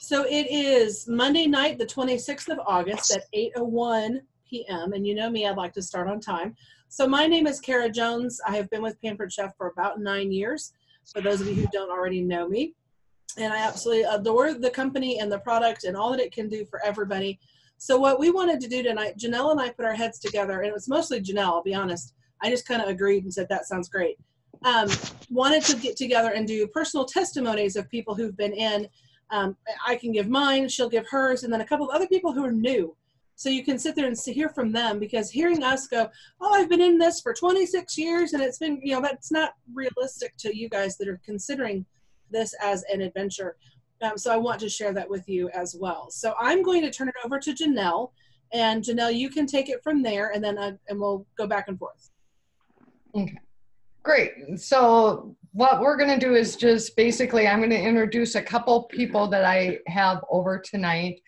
So it is Monday night, the 26th of August at 8:01 p.m. And you know me, I'd like to start on time. So my name is Kara Jones. I have been with Pampered Chef for about 9 years, for those of you who don't already know me. And I absolutely adore the company and the product and all that it can do for everybody. So what we wanted to do tonight, Janelle and I put our heads together, and it was mostly Janelle, I'll be honest. I just kind of agreed and said, that sounds great. Wanted to get together and do personal testimonies of people who've been in. I can give mine, she'll give hers, and then a couple of other people who are new. So you can sit there and hear from them, because hearing us go, oh, I've been in this for 26 years, and it's been, that's not realistic to you guys that are considering this as an adventure. So I want to share that with you as well. So I'm going to turn it over to Janelle, and Janelle, you can take it from there, and then and we'll go back and forth. Okay, great. So what we're going to do is just basically, I'm going to introduce a couple people that I have over tonight.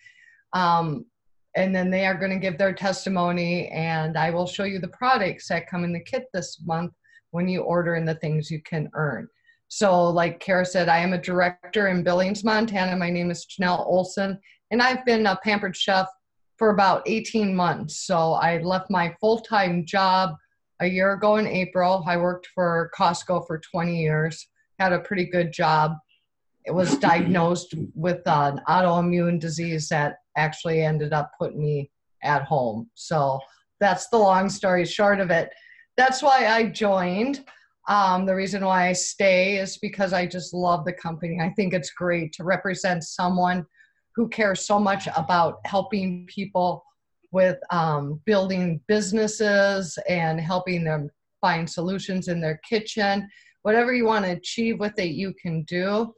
And then they are going to give their testimony, and I will show you the products that come in the kit this month when you order and the things you can earn. So like Kara said, I am a director in Billings, Montana. My name is Janelle Olson, and I've been a Pampered Chef for about 18 months. So I left my full-time job a year ago in April. I worked for Costco for 20 years, had a pretty good job. It was diagnosed with an autoimmune disease that actually ended up putting me at home. So that's the long story short of it. That's why I joined. The reason why I stay is because I just love the company. I think it's great to represent someone who cares so much about helping people with building businesses and helping them find solutions in their kitchen. Whatever you want to achieve with it, you can do.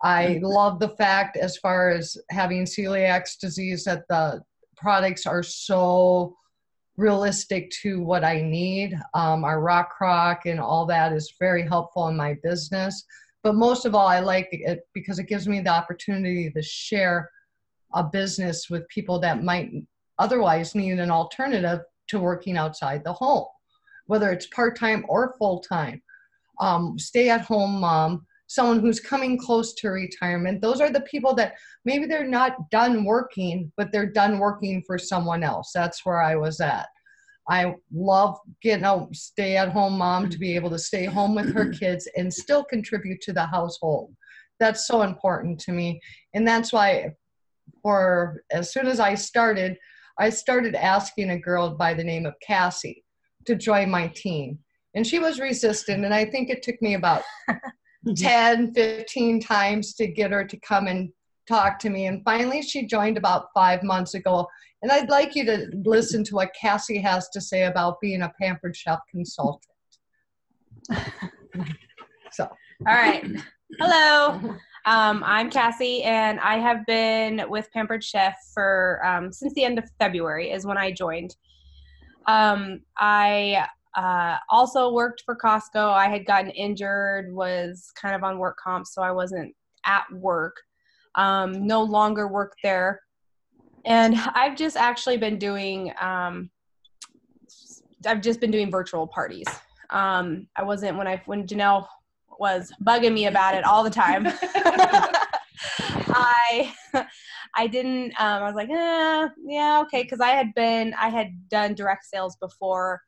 I love the fact, as far as having celiac disease, that the products are so realistic to what I need. Our rock crock and all that is very helpful in my business. But most of all, I like it because it gives me the opportunity to share a business with people that might otherwise need an alternative to working outside the home, whether it's part-time or full-time. Stay-at-home mom, someone who's coming close to retirement. Those are the people that maybe they're not done working, but they're done working for someone else. That's where I was at. I love getting a stay-at-home mom to be able to stay home with her kids and still contribute to the household. That's so important to me. And that's why as soon as I started asking a girl by the name of Cassie to join my team. And she was resistant, and I think it took me about 10, 15 times to get her to come and talk to me. And finally, she joined about 5 months ago. And I'd like you to listen to what Cassie has to say about being a Pampered Chef consultant. All right. Hello. I'm Cassie, and I have been with Pampered Chef for since the end of February is when I joined. I also worked for Costco. I had gotten injured, was kind of on work comp, so I wasn't at work. No longer work there. And I've just actually been doing, virtual parties. I wasn't, when Janelle was bugging me about it all the time, I didn't, I was like, yeah, okay. Cause I had done direct sales before,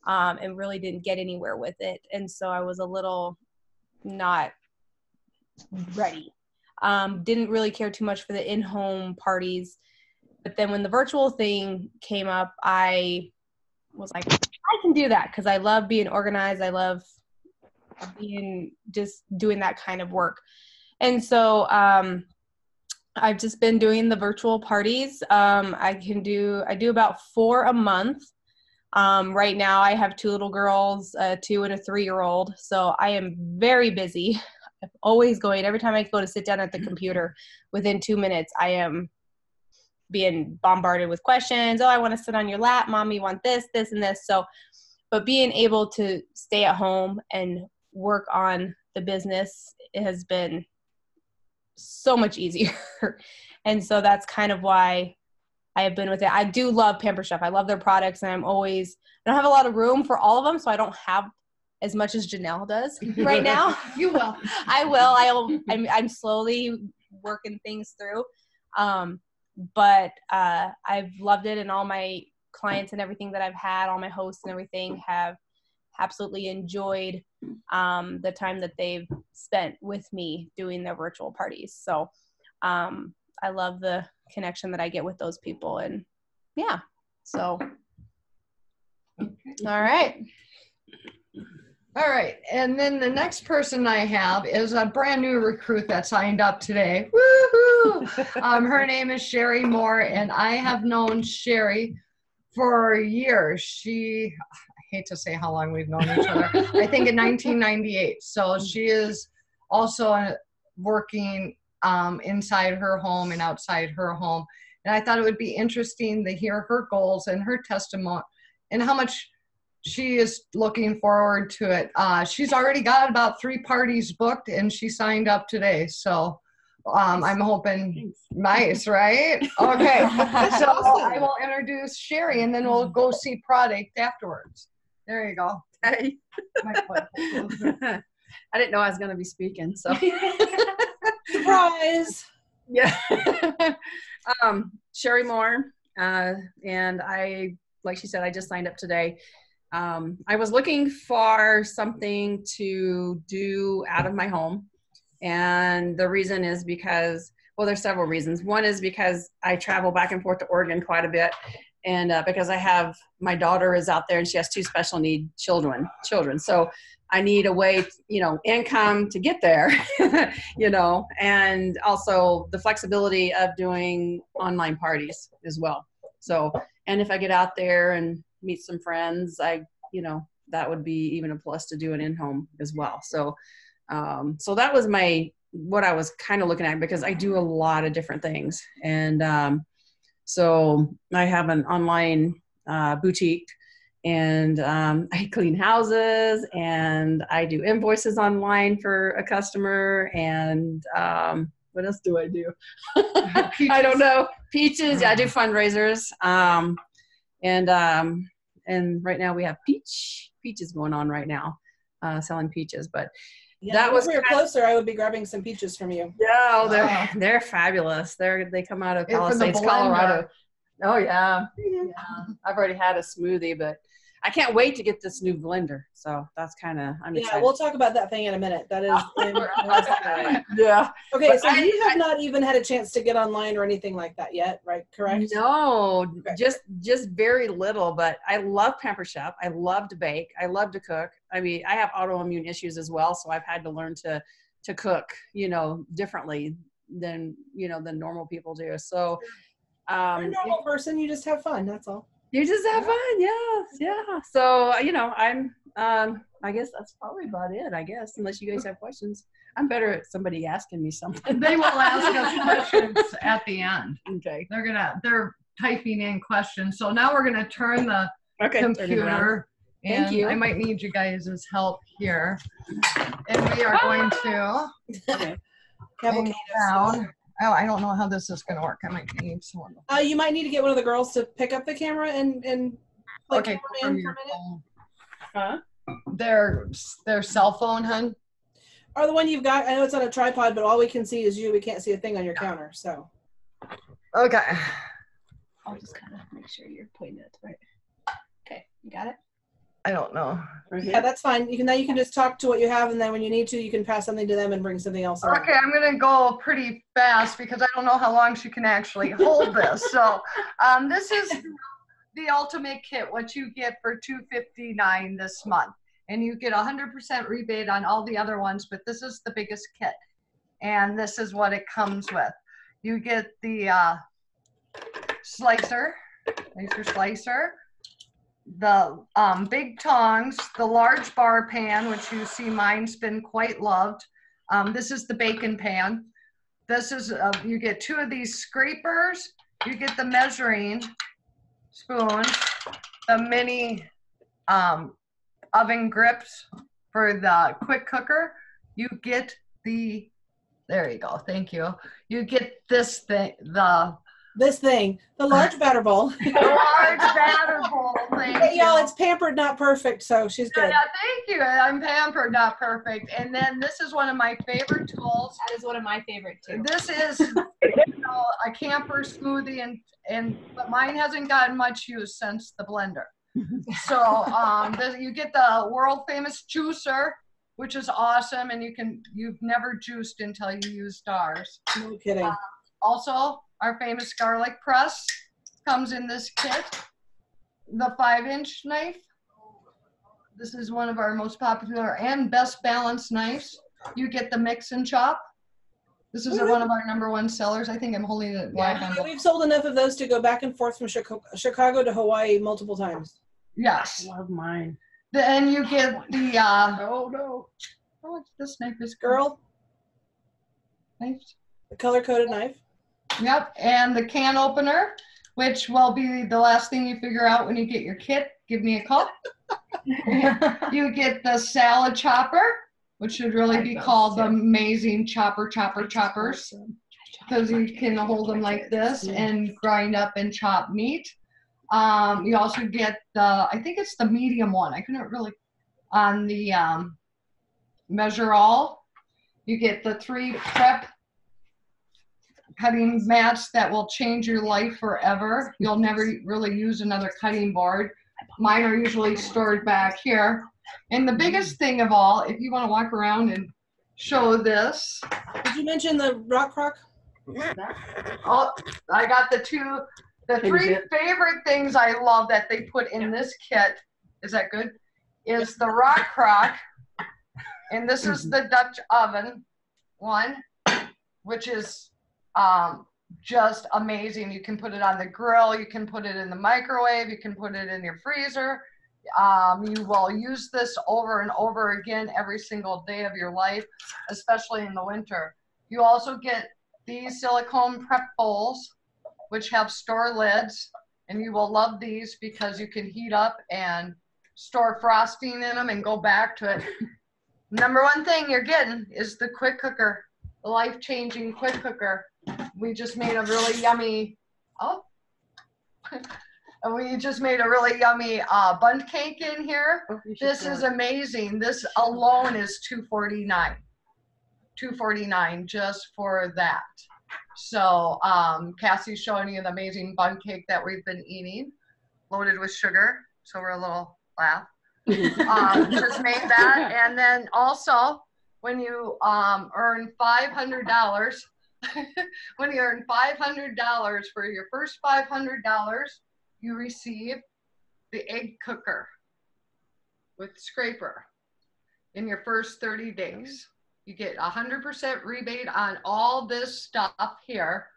and really didn't get anywhere with it. And so I was a little not ready. Didn't really care too much for the in-home parties. But then when the virtual thing came up, I was like, I can do that because I love being organized. I love just doing that kind of work. And so I've just been doing the virtual parties. I do about 4 a month. Right now I have 2 little girls, a 2 and a 3-year-old. So I am very busy. I'm always going. Every time I go to sit down at the computer, within 2 minutes, I am being bombarded with questions. Oh, I want to sit on your lap. Mom, you want this, this, and this. So, but being able to stay at home and work on the business has been so much easier. And so that's kind of why I have been with it. I do love Pampered Chef. I love their products, and I don't have a lot of room for all of them, so I don't have as much as Janelle does right now. You will. I will. I'm slowly working things through. But I've loved it, and all my clients and everything that I've had, all my hosts and everything have absolutely enjoyed the time that they've spent with me doing their virtual parties. So I love the connection that I get with those people. And yeah, so all right. All right, and then the next person I have is a brand new recruit that signed up today. Woohoo! Her name is Sherry Moore, and I have known Sherry for years. I hate to say how long we've known each other. I think in 1998. So she is also working inside her home and outside her home. And I thought it would be interesting to hear her goals and her testimony and how much she is looking forward to it. She's already got about 3 parties booked, and she signed up today. So I'm hoping, nice, right? Okay, so I will introduce Sherry, and then we'll go see product afterwards. There you go. Hey. I didn't know I was going to be speaking, so. Surprise! Yeah. Sherry Moore, and like she said, I just signed up today. I was looking for something to do out of my home. And the reason is because, well, there's several reasons. One is because I travel back and forth to Oregon quite a bit. And because my daughter is out there and she has 2 special need children. So I need a way, income to get there, and also the flexibility of doing online parties as well. So, and if I get out there and meet some friends, that would be even a plus to do it in home as well. So, so that was what I was kind of looking at, because I do a lot of different things. And, so I have an online, boutique, and, I clean houses, and I do invoices online for a customer. And, what else do I do? I don't know. Peaches. Yeah, I do fundraisers. And right now we have peaches going on right now, selling peaches. But yeah, that was if we were closer, I would be grabbing some peaches from you. Yeah, they're fabulous. They come out of Palisades, Colorado. Oh yeah. I've already had a smoothie, but I can't wait to get this new blender. So that's I'm excited. Yeah, we'll talk about that thing in a minute. That is yeah. Okay, but so you have not even had a chance to get online or anything like that yet, right? Correct? No, just very little, but I love Pampered Chef. I love to bake. I love to cook. I mean, I have autoimmune issues as well, so I've had to learn to cook, differently than normal people do. So you're a normal person, you just have fun, that's all. You just have fun, yeah. So, I'm, I guess that's probably about it, unless you guys have questions. I'm better at somebody asking me something. They will ask us questions at the end. Okay. They're typing in questions. So now we're going to turn the computer. Thank you. I might need you guys' help here. And we are going to hang down. Oh, I don't know how this is going to work. I might need someone. You might need to get one of the girls to pick up the camera and play okay, cameraman for a minute. Huh? Their cell phone, hun? Or the one you've got. I know it's on a tripod, but all we can see is you. We can't see a thing on your counter. So. Okay. I'll just kind of make sure you're putting it right. Okay, you got it? I don't know. Yeah, that's fine. You can just talk to what you have, and then when you need to, you can pass something to them and bring something else around. Okay, I'm going to go pretty fast because I don't know how long she can actually hold this. So this is the ultimate kit, what you get for $259 this month. And you get 100% rebate on all the other ones, but this is the biggest kit. And this is what it comes with. You get the slicer, the big tongs, the large bar pan, which you see mine's been quite loved. This is the bacon pan. This is, you get 2 of these scrapers. You get the measuring spoon, the mini oven grips for the quick cooker. You get there you go, thank you. You get this thing, the This thing, the large batter bowl. The large batter bowl. Thank you. Y'all, it's Pampered, not perfect, so she's good. Yeah, thank you. I'm Pampered, not perfect. And then this is one of my favorite tools. That is one of my favorite too. This is a camper smoothie, but mine hasn't gotten much use since the blender. So you get the world famous juicer, which is awesome, and you've never juiced until you used ours. No kidding. Also, our famous garlic press comes in this kit. The 5-inch knife. This is one of our most popular and best balanced knives. You get the mix and chop. This is one of our #1 sellers. I think I'm holding it black on. We've sold enough of those to go back and forth from Chicago to Hawaii multiple times. Yes. Love mine. Then you get the Oh no. oh, this knife is Girl, knife. the color-coded knife. Yep, and the can opener, which will be the last thing you figure out when you get your kit. Give me a call. You get the salad chopper, which should really be called the amazing choppers, because you can hold them like this and grind up and chop meat. You also get I think it's the medium one. I couldn't really, on the Measure All. You get the 3 prep cutting mats that will change your life forever. You'll never really use another cutting board. Mine are usually stored back here. And the biggest thing of all, if you want to walk around and show this. Did you mention the rock crock? Oh, I got the 3 favorite things I love that they put in this kit. Is that good? Is the rock crock. And this is the Dutch oven one, which is just amazing. You can put it on the grill, you can put it in the microwave, you can put it in your freezer. You will use this over and over again every single day of your life, especially in the winter. You also get these silicone prep bowls, which have store lids, and you will love these because you can heat up and store frosting in them and go back to it. #1 thing you're getting is the quick cooker, the life-changing quick cooker. We just made a really yummy, bundt cake in here. This is amazing. This alone is $2.49. $2.49 just for that. So Cassie's showing you the amazing bundt cake that we've been eating, loaded with sugar. So we're a little laugh. Just made that. And then also, when you earn $500, when you earn $500 for your first $500, you receive the egg cooker with scraper in your first 30 days. You get 100% rebate on all this stuff here,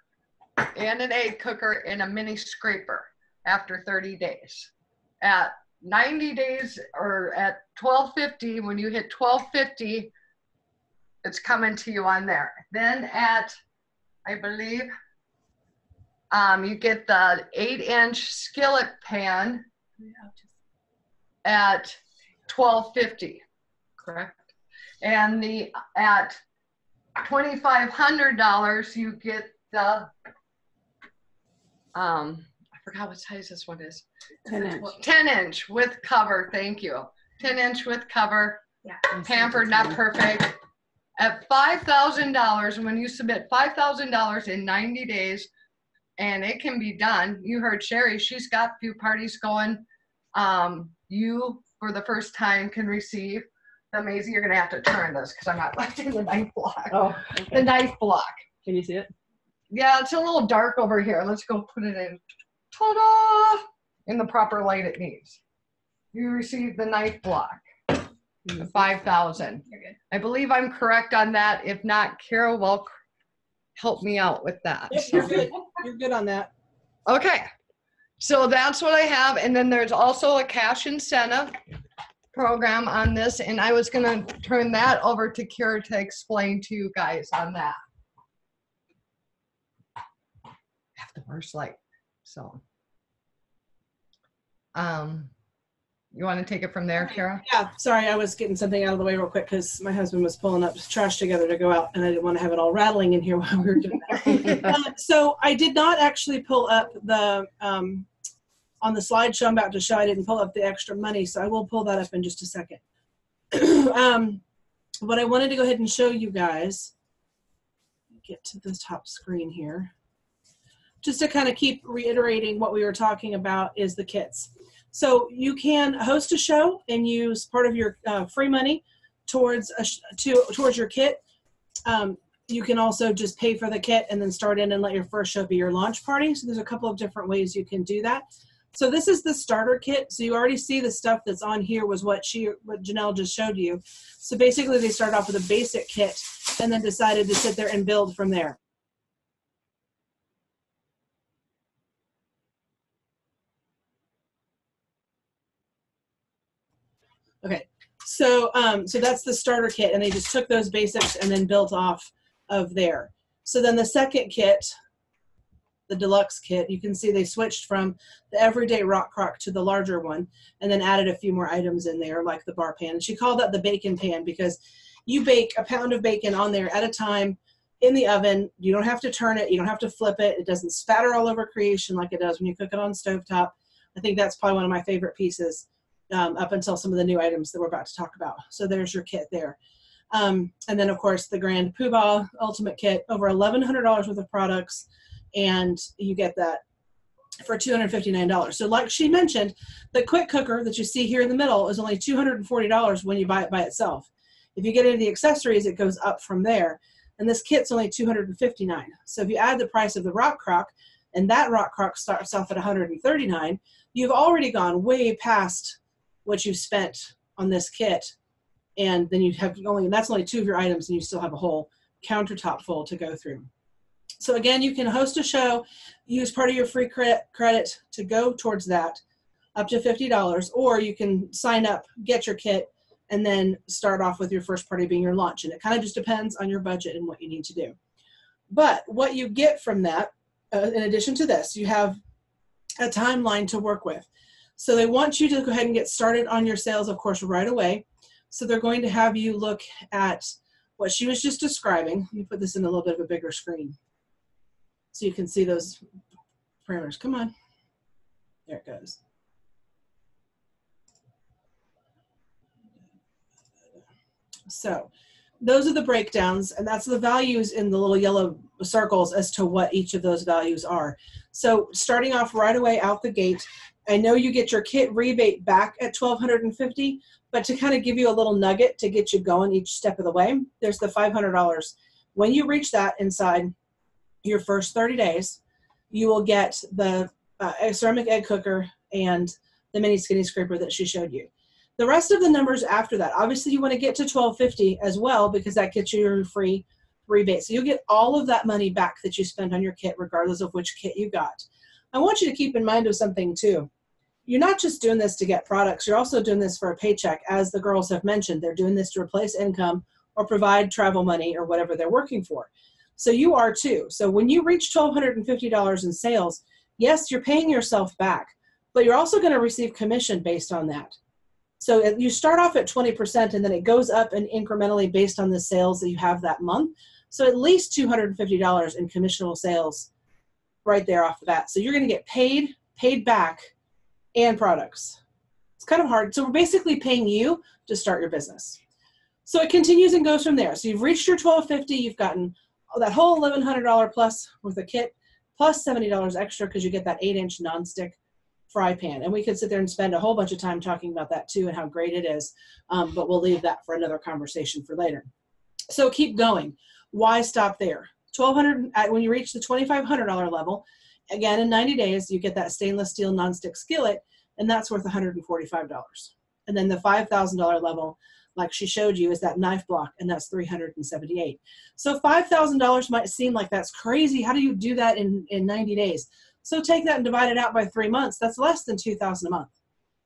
and an egg cooker and a mini scraper after 30 days. At 90 days or at $12.50, when you hit $12.50, it's coming to you on there. Then at, I believe, you get the 8-inch skillet pan at $12.50, correct? And at $2,500, you get the I forgot what size this one is. 10-inch. 10-inch with cover. Thank you. 10-inch with cover. Yeah. Pampered, not perfect. At $5,000, and when you submit $5,000 in 90 days, and it can be done. You heard Sherry, she's got a few parties going. You, for the first time, can receive the amazing, you're gonna have to turn this because I'm not lifting the knife block. Oh, okay. The knife block. Can you see it? Yeah, it's a little dark over here. Let's go put it in. Ta-da! In the proper light it needs. You receive the knife block. 5,000. You're good. I believe I'm correct on that. If not, Carol will help me out with that. Yep, you're good. You're good on that. Okay, so that's what I have. And then there's also a cash incentive program on this. And I was going to turn that over to Kira to explain to you guys on that. I have the worst light. So, You want to take it from there, Kara? Yeah, sorry, I was getting something out of the way real quick because my husband was pulling up trash together to go out, and I didn't want to have it all rattling in here while we were doing that. So I did not actually pull up the, on the slideshow I'm about to show, I didn't pull up the extra money, so I will pull that up in just a second. What I wanted to go ahead and show you guys, get to the top screen here, just to kind of keep reiterating what we were talking about, is the kits. So you can host a show and use part of your free money towards your kit. You can also just pay for the kit and then start in and let your first show be your launch party. So there's a couple of different ways you can do that. So this is the starter kit. So you already see the stuff that's on here was what Janelle just showed you. So basically they started off with a basic kit and then decided to sit there and build from there. Okay, so so that's the starter kit, and they just took those basics and then built off of there. So then the second kit, the deluxe kit, you can see they switched from the everyday rock crock to the larger one and then added a few more items in there like the bar pan. And she called that the bacon pan because you bake a pound of bacon on there at a time in the oven. You don't have to turn it. You don't have to flip it. It doesn't spatter all over creation like it does when you cook it on stovetop. I think that's probably one of my favorite pieces up until some of the new items that we're about to talk about. So there's your kit there. And then, of course, the Grand Poobah Ultimate Kit, over $1,100 worth of products, and you get that for $259. So like she mentioned, the quick cooker that you see here in the middle is only $240 when you buy it by itself. If you get into the accessories, it goes up from there. And this kit's only $259. So if you add the price of the rock crock, and that rock crock starts off at $139, you've already gone way past what you've spent on this kit. And then you have that's only two of your items, and you still have a whole countertop full to go through. So again, you can host a show, use part of your free credit to go towards that, up to $50, or you can sign up, get your kit, and then start off with your first party being your launch. And it kind of just depends on your budget and what you need to do. But what you get from that, in addition to this, you have a timeline to work with. So they want you to go ahead and get started on your sales, of course, right away. So they're going to have you look at what she was just describing. Let me put this in a little bit of a bigger screen so you can see those parameters. Come on. There it goes. So those are the breakdowns, and that's the values in the little yellow circles as to what each of those values are. So starting off right away out the gate, I know you get your kit rebate back at $1,250, but to kind of give you a little nugget to get you going each step of the way, there's the $500. When you reach that inside your first 30 days, you will get the ceramic egg cooker and the mini skinny scraper that she showed you. The rest of the numbers after that, obviously you want to get to $1,250 as well, because that gets you your free rebate. So you'll get all of that money back that you spent on your kit, regardless of which kit you got. I want you to keep in mind of something too. You're not just doing this to get products, you're also doing this for a paycheck. As the girls have mentioned, they're doing this to replace income or provide travel money or whatever they're working for. So you are too. So when you reach $1,250 in sales, yes, you're paying yourself back, but you're also going to receive commission based on that. So you start off at 20%, and then it goes up and incrementally based on the sales that you have that month. So at least $250 in commissionable sales right there off the bat. So you're going to get paid back, and products. It's kind of hard. So we're basically paying you to start your business. So it continues and goes from there. So you've reached your $1,250. You've gotten that whole $1,100 plus with a kit, plus $70 extra because you get that 8-inch nonstick fry pan. And we could sit there and spend a whole bunch of time talking about that too and how great it is. But we'll leave that for another conversation for later. So keep going. Why stop there? $1,200, when you reach the $2,500 level, again, in 90 days, you get that stainless steel nonstick skillet, and that's worth $145. And then the $5,000 level, like she showed you, is that knife block, and that's $378. So $5,000 might seem like that's crazy. How do you do that in 90 days? So take that and divide it out by 3 months. That's less than $2,000 a month.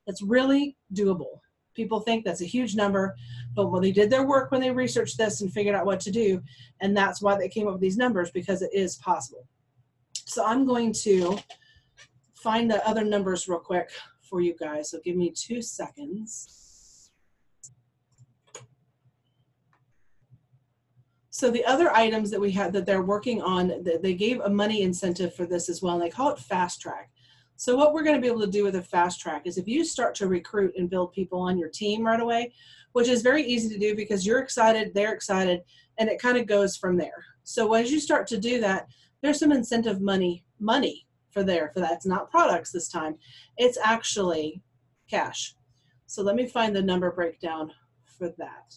That's really doable. People think that's a huge number, but when they did their work, when they researched this and figured out what to do, and that's why they came up with these numbers, because it is possible. So I'm going to find the other numbers real quick for you guys, so give me 2 seconds. So the other items that we had that they're working on, they gave a money incentive for this as well, and they call it fast track. So what we're going to be able to do with a fast track is if you start to recruit and build people on your team right away, which is very easy to do because you're excited, they're excited, and it kind of goes from there. So as you start to do that, there's some incentive money for that. It's not products this time. It's actually cash. So let me find the number breakdown for that.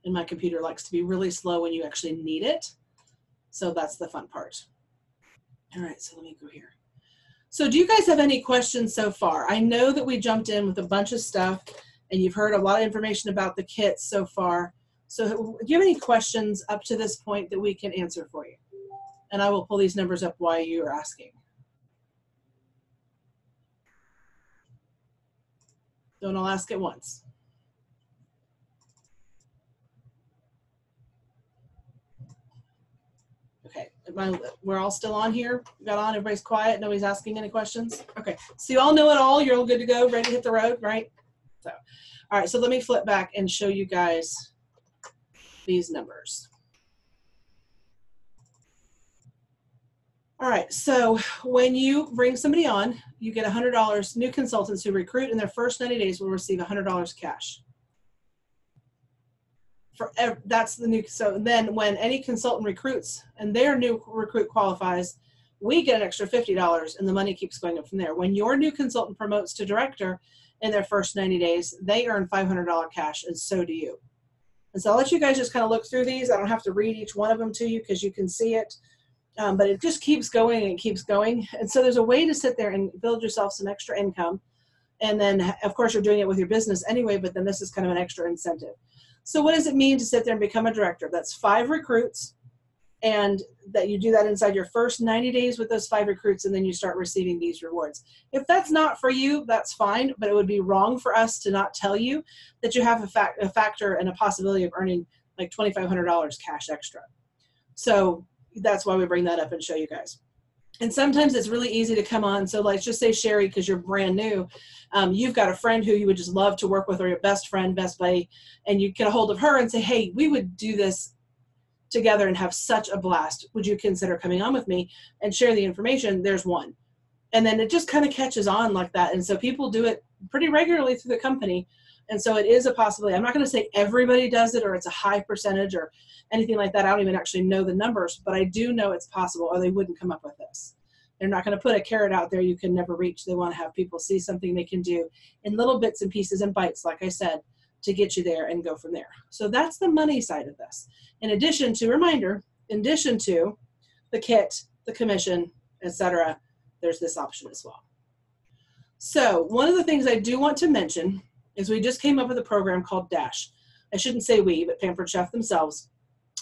And my computer likes to be really slow when you actually need it. So that's the fun part. All right, so let me go here. So do you guys have any questions so far? I know that we jumped in with a bunch of stuff and you've heard a lot of information about the kits so far. So do you have any questions up to this point that we can answer for you? And I will pull these numbers up while you're asking. Don't all ask at once. Okay, we're all still on here? Got on, everybody's quiet, nobody's asking any questions? Okay, so you all know it all, you're all good to go, ready to hit the road, right? So, all right, so let me flip back and show you guys these numbers. All right, so when you bring somebody on, you get $100. New consultants who recruit in their first 90 days will receive $100 cash. That's the new. So then when any consultant recruits and their new recruit qualifies, we get an extra $50 and the money keeps going up from there. When your new consultant promotes to director in their first 90 days, they earn $500 cash, and so do you. And so I'll let you guys just kind of look through these. I don't have to read each one of them to you because you can see it. But it just keeps going and keeps going. And so there's a way to sit there and build yourself some extra income. And then, of course, you're doing it with your business anyway, but then this is kind of an extra incentive. So what does it mean to sit there and become a director? That's 5 recruits, and that you do that inside your first 90 days with those 5 recruits, and then you start receiving these rewards. If that's not for you, that's fine, but it would be wrong for us to not tell you that you have a factor and a possibility of earning like $2,500 cash extra. So that's why we bring that up and show you guys. And sometimes it's really easy to come on. So let's just say, Sherry, because you're brand new, you've got a friend who you would just love to work with, or your best friend, best buddy, and you get a hold of her and say, hey, we would do this together and have such a blast. Would you consider coming on with me and share the information? There's one. And then it just kind of catches on like that. And so people do it pretty regularly through the company. And so it is a possibility. I'm not going to say everybody does it or it's a high percentage or anything like that. I don't even actually know the numbers, but I do know it's possible, or they wouldn't come up with this. They're not going to put a carrot out there you can never reach. They want to have people see something they can do in little bits and pieces and bites, like I said, to get you there and go from there. So that's the money side of this. In addition to, reminder, in addition to the kit, the commission, etc., there's this option as well. So one of the things I do want to mention is we just came up with a program called Dash. I shouldn't say we, but Pampered Chef themselves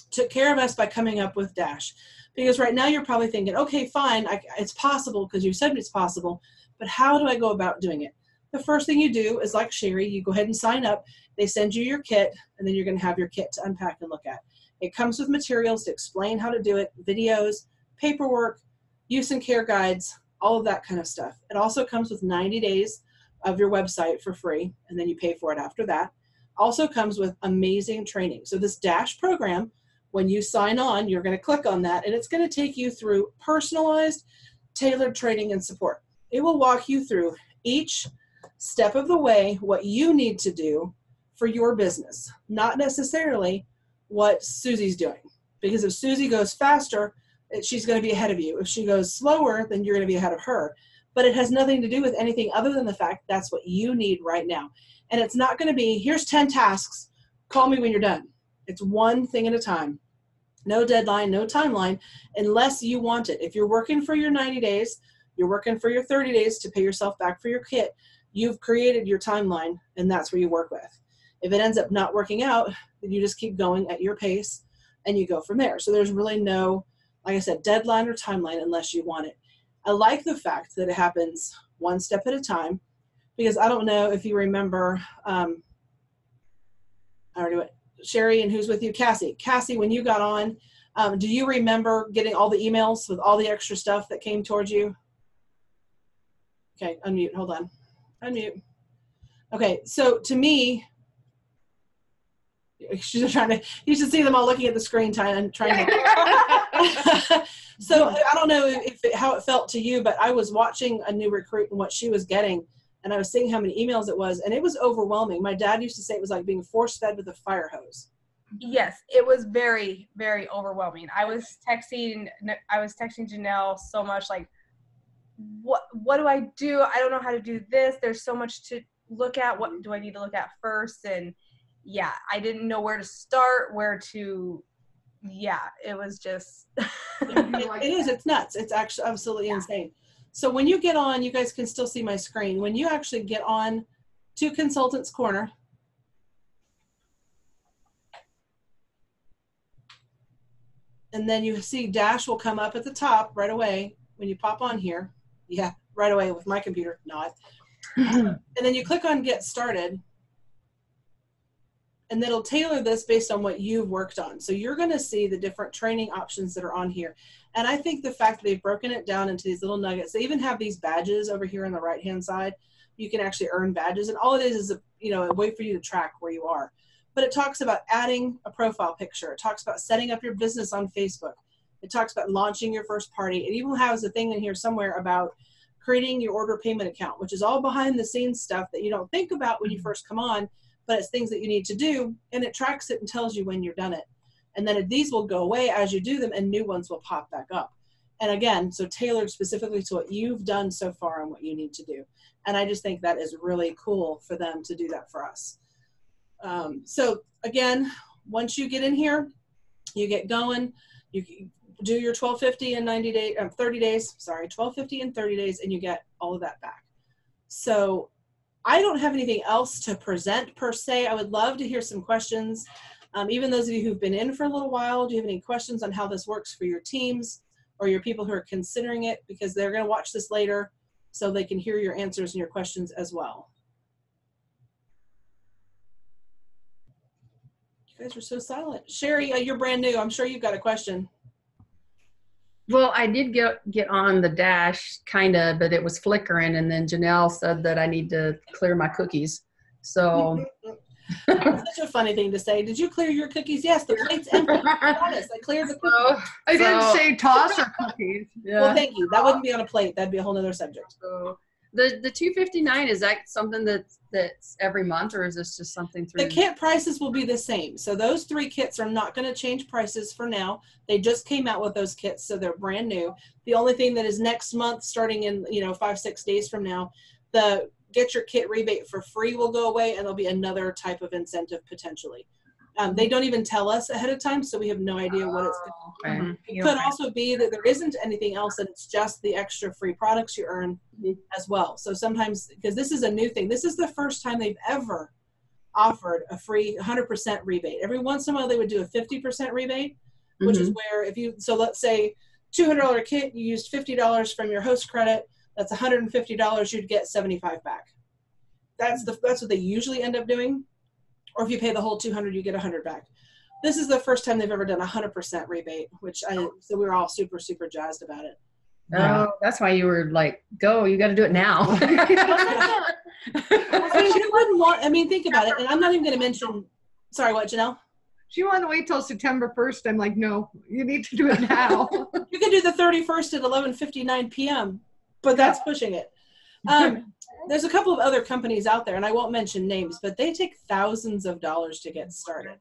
took care of us by coming up with Dash. Because right now you're probably thinking, okay, fine, it's possible because you said it's possible, but how do I go about doing it? The first thing you do is, like Sherry, you go ahead and sign up. They send you your kit, and then you're going to have your kit to unpack and look at. It comes with materials to explain how to do it, videos, paperwork, use and care guides, all of that kind of stuff. It also comes with 90 days of your website for free, and then you pay for it after that. Also comes with amazing training. So this Dash program, when you sign on, you're going to click on that, and it's going to take you through personalized, tailored training and support. It will walk you through each step of the way what you need to do for your business, not necessarily what Susie's doing. Because if Susie goes faster, she's going to be ahead of you. If she goes slower, then you're going to be ahead of her. But it has nothing to do with anything other than the fact that's what you need right now. And it's not going to be, here's 10 tasks, call me when you're done. It's one thing at a time. No deadline, no timeline, unless you want it. If you're working for your 90 days, you're working for your 30 days to pay yourself back for your kit, you've created your timeline, and that's where you work with. If it ends up not working out, then you just keep going at your pace, and you go from there. So there's really no, like I said, deadline or timeline unless you want it. I like the fact that it happens one step at a time, because I don't know if you remember, I already went, Sherry, and who's with you? Cassie. Cassie, when you got on, do you remember getting all the emails with all the extra stuff that came towards you? Okay, unmute. Hold on. Unmute. Okay, so to me, she's trying to, you should see them all looking at the screen time and trying to. So I don't know how it felt to you, but I was watching a new recruit and what she was getting, and I was seeing how many emails it was, and it was overwhelming. My dad used to say it was like being force fed with a fire hose. Yes, it was very, very overwhelming. I was texting Janelle so much, like, what do I do? I don't know how to do this. There's so much to look at. What do I need to look at first? And yeah, I didn't know where to start, it was just. It is, it's nuts. It's actually absolutely insane. So when you get on, you guys can still see my screen. When you actually get on to Consultants Corner, and then you see Dash will come up at the top right away when you pop on here. Yeah, right away with my computer, not. And then you click on Get Started, and it'll tailor this based on what you've worked on. So you're going to see the different training options that are on here. And I think the fact that they've broken it down into these little nuggets, they even have these badges over here on the right-hand side. You can actually earn badges, and all it is a way for you to track where you are. But it talks about adding a profile picture. It talks about setting up your business on Facebook. It talks about launching your first party. It even has a thing in here somewhere about creating your order payment account, which is all behind the scenes stuff that you don't think about when you first come on, but it's things that you need to do, and it tracks it and tells you when you're done it. And then these will go away as you do them, and new ones will pop back up. And again, so tailored specifically to what you've done so far and what you need to do. And I just think that is really cool for them to do that for us. So again, once you get in here, you get going, you do your 1250 in 30 days, 1250 in 30 days, and you get all of that back. So I don't have anything else to present per se. I would love to hear some questions. Even those of you who've been in for a little while, do you have any questions on how this works for your teams or your people who are considering it? Because they're going to watch this later so they can hear your answers and your questions as well. You guys are so silent. Sherry, you're brand new. I'm sure you've got a question. Well, I did get on the Dash, kind of, but it was flickering, and then Janelle said that I need to clear my cookies. So that's such a funny thing to say. Did you clear your cookies? Yes, the plate's empty. I cleared the cookies. I didn't say toss or cookies. Yeah. Well, thank you. That wouldn't be on a plate. That'd be a whole other subject. So the $259, is that something that's every month, or is this just something through? The kit prices will be the same. So those 3 kits are not going to change prices for now. They just came out with those kits, so they're brand new. The only thing that is next month, starting in 5-6 days from now, the get your kit rebate for free will go away, and there'll be another type of incentive potentially. They don't even tell us ahead of time, so we have no idea what it's going to be. It could also be that there isn't anything else, and it's just the extra free products you earn as well. So sometimes, because this is a new thing, this is the first time they've ever offered a free 100% rebate. Every once in a while they would do a 50% rebate, which is where so let's say $200 kit, you used $50 from your host credit, that's $150, you'd get $75 back. That's what they usually end up doing. Or if you pay the whole $200, you get $100 back. This is the first time they've ever done a 100% rebate, so we were all super, super jazzed about it. Oh, that's why you were like, go, you got to do it now. Think about it. And I'm not even going to mention, sorry, what, Janelle? She wanted to wait till September 1st. I'm like, no, you need to do it now. You can do the 31st at 11:59 p.m., but that's pushing it. There's a couple of other companies out there, and I won't mention names, but they take thousands of dollars to get started.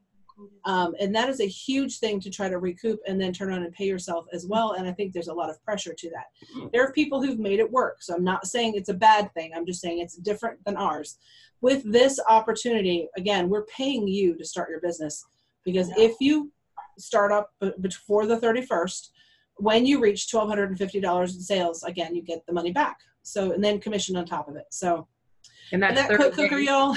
And that is a huge thing to try to recoup and then turn around and pay yourself as well. And I think there's a lot of pressure to that. There are people who've made it work. So I'm not saying it's a bad thing. I'm just saying it's different than ours. With this opportunity, again, we're paying you to start your business, because if you start up before the 31st, when you reach $1,250 in sales, again, you get the money back. So, and then commission on top of it. So, and that quick cooker, y'all,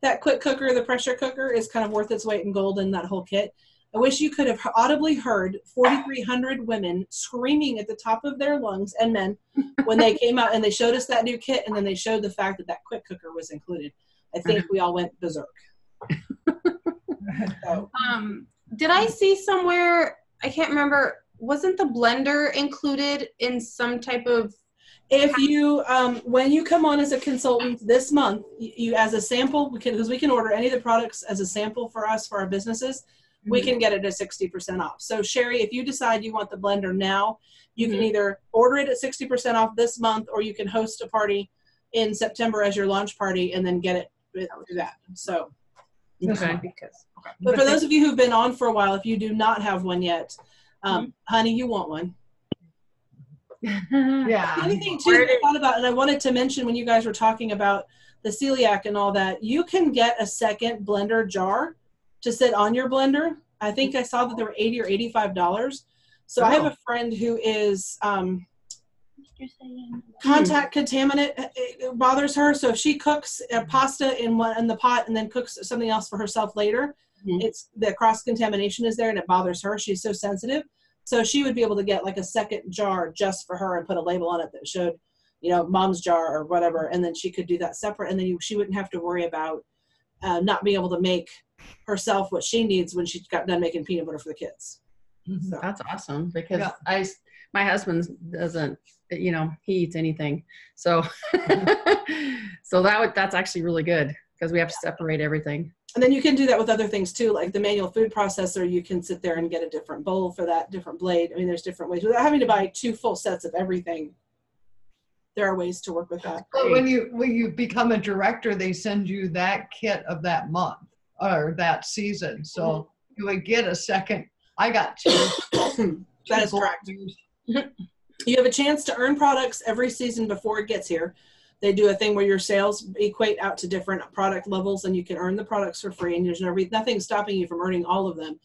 that quick cooker, the pressure cooker, is kind of worth its weight in gold in that whole kit. I wish you could have audibly heard 4,300 women screaming at the top of their lungs, and men, when they came out and they showed us that new kit, and then they showed the fact that that quick cooker was included. I think we all went berserk. So. Did I see somewhere, I can't remember, wasn't the blender included in some type of? If you, when you come on as a consultant this month, you as a sample, because we can order any of the products as a sample for us, for our businesses, we can get it at 60% off. So Sherry, if you decide you want the blender now, you can either order it at 60% off this month, or you can host a party in September as your launch party and then get it through that. So, Okay. but for those of you who've been on for a while, if you do not have one yet, honey, you want one. Yeah. The other thing too that I thought about, and I wanted to mention when you guys were talking about the celiac and all that, you can get a second blender jar to sit on your blender. I think I saw that they were $80 or $85. So I have a friend who is contact contaminant. It bothers her. So if she cooks a pasta in the pot and then cooks something else for herself later, it's the cross contamination is there and it bothers her. She's so sensitive. So she would be able to get like a second jar just for her and put a label on it that showed, you know, mom's jar or whatever. And then she could do that separate. And then she wouldn't have to worry about not being able to make herself what she needs when she got done making peanut butter for the kids. So. That's awesome, because my husband doesn't, you know, he eats anything. So, that's actually really good, because we have to separate everything. And then you can do that with other things too, like the manual food processor. You can sit there and get a different bowl for that, different blade. I mean, there's different ways without having to buy 2 full sets of everything. There are ways to work with that. But when you become a director, they send you that kit of that month or that season. So you would get a second. I got 2. That is correct. You have a chance to earn products every season before it gets here. They do a thing where your sales equate out to different product levels and you can earn the products for free, and there's nothing stopping you from earning all of them.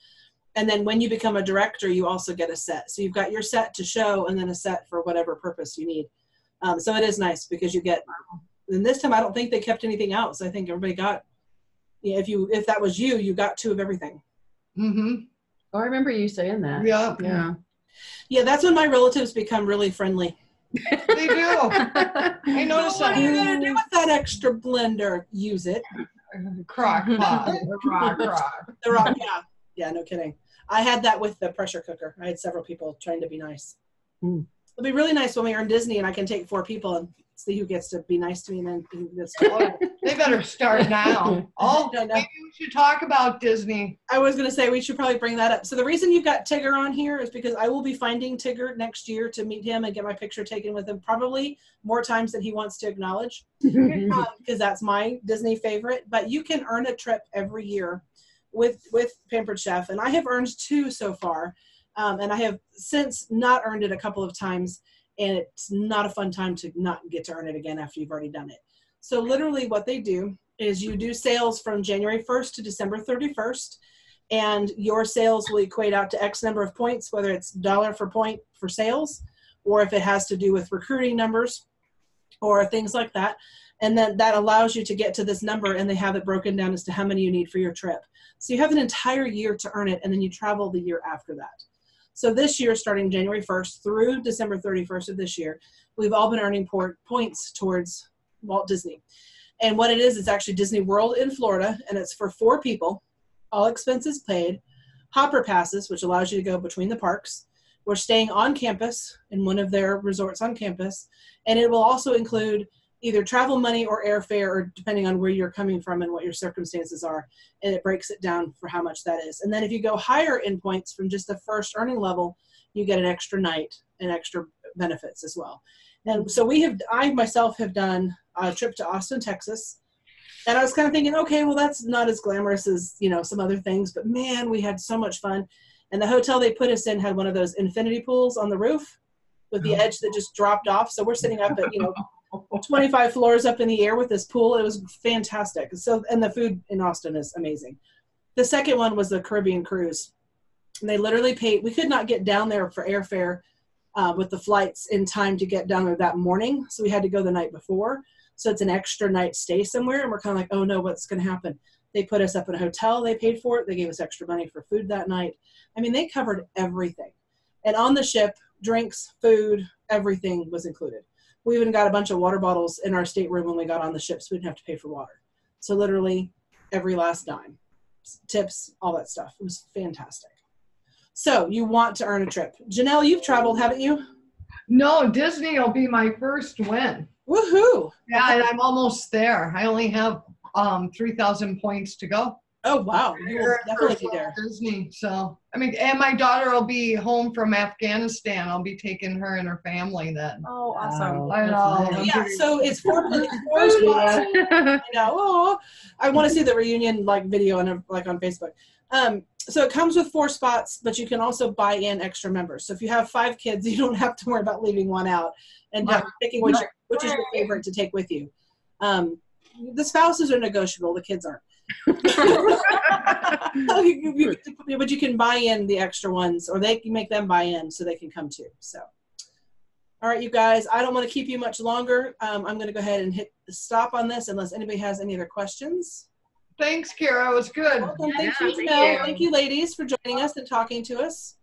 And then when you become a director, you also get a set. So you've got your set to show and then a set for whatever purpose you need. So it is nice because you get, and this time I don't think they kept anything else. I think everybody got, if that was you got 2 of everything. Mm-hmm. Oh, I remember you saying that. Yeah. Yeah. Yeah, that's when my relatives become really friendly. They do. I noticed that. What are you going to do with that extra blender? Use it. Crock pot. The rock, yeah. Yeah, no kidding. I had that with the pressure cooker. I had several people trying to be nice. It'll be really nice when we earn Disney and I can take 4 people and see who gets to be nice to me and then who gets to. They better start now. Maybe we should talk about Disney. I was going to say we should probably bring that up. So the reason you've got Tigger on here is because I will be finding Tigger next year to meet him and get my picture taken with him probably more times than he wants to acknowledge, because that's my Disney favorite. But you can earn a trip every year with Pampered Chef, and I have earned 2 so far, and I have since not earned it a couple of times, and it's not a fun time to not get to earn it again after you've already done it. So literally what they do is you do sales from January 1st to December 31st, and your sales will equate out to X number of points, whether it's dollar for point for sales, or if it has to do with recruiting numbers or things like that. And then that allows you to get to this number, and they have it broken down as to how many you need for your trip. So you have an entire year to earn it, and then you travel the year after that. So this year, starting January 1st through December 31st of this year, we've all been earning points towards Walt Disney. And what it is, it's actually Disney World in Florida, and it's for 4 people, all expenses paid, hopper passes, which allows you to go between the parks. We're staying on campus in one of their resorts on campus, and it will also include either travel money or airfare, or depending on where you're coming from and what your circumstances are, and it breaks it down for how much that is. And then if you go higher in points from just the first earning level, you get an extra night and extra benefits as well. And so I myself have done a trip to Austin, Texas, and I was kind of thinking, okay, well, that's not as glamorous as, some other things, but man, we had so much fun. And the hotel they put us in had one of those infinity pools on the roof with the edge that just dropped off. So we're sitting up at, 25 floors up in the air with this pool. It was fantastic. So, and the food in Austin is amazing. The second one was the Caribbean cruise. And they literally paid, we could not get down there for airfare with the flights in time to get down there that morning. So we had to go the night before. So it's an extra night stay somewhere. And we're kind of like, oh no, what's going to happen? They put us up in a hotel. They paid for it. They gave us extra money for food that night. I mean, they covered everything. And on the ship, drinks, food, everything was included. We even got a bunch of water bottles in our stateroom when we got on the ship, so we didn't have to pay for water. So literally every last dime, tips, all that stuff. It was fantastic. So you want to earn a trip. Janelle, you've traveled, haven't you? No, Disney will be my first win. Woohoo! Yeah, and I'm almost there. I only have 3,000 points to go. Oh wow, you will definitely be there. Disney. So I mean, and my daughter will be home from Afghanistan. I'll be taking her and her family then. Oh, awesome. I know. Yeah, so it's four spots. You know, oh, I want to see the reunion like video on like on Facebook. So it comes with 4 spots, but you can also buy in extra members. So if you have 5 kids, you don't have to worry about leaving one out and picking which is your favorite to take with you. The spouses are negotiable, the kids aren't. But you can buy in the extra ones, or they can make them buy in so they can come too. So, all right, you guys, I don't want to keep you much longer. I'm going to go ahead and hit the stop on this unless anybody has any other questions. Thanks, Kara. It was good. Welcome. Thank you, Janelle. Thank you, ladies, for joining us and talking to us.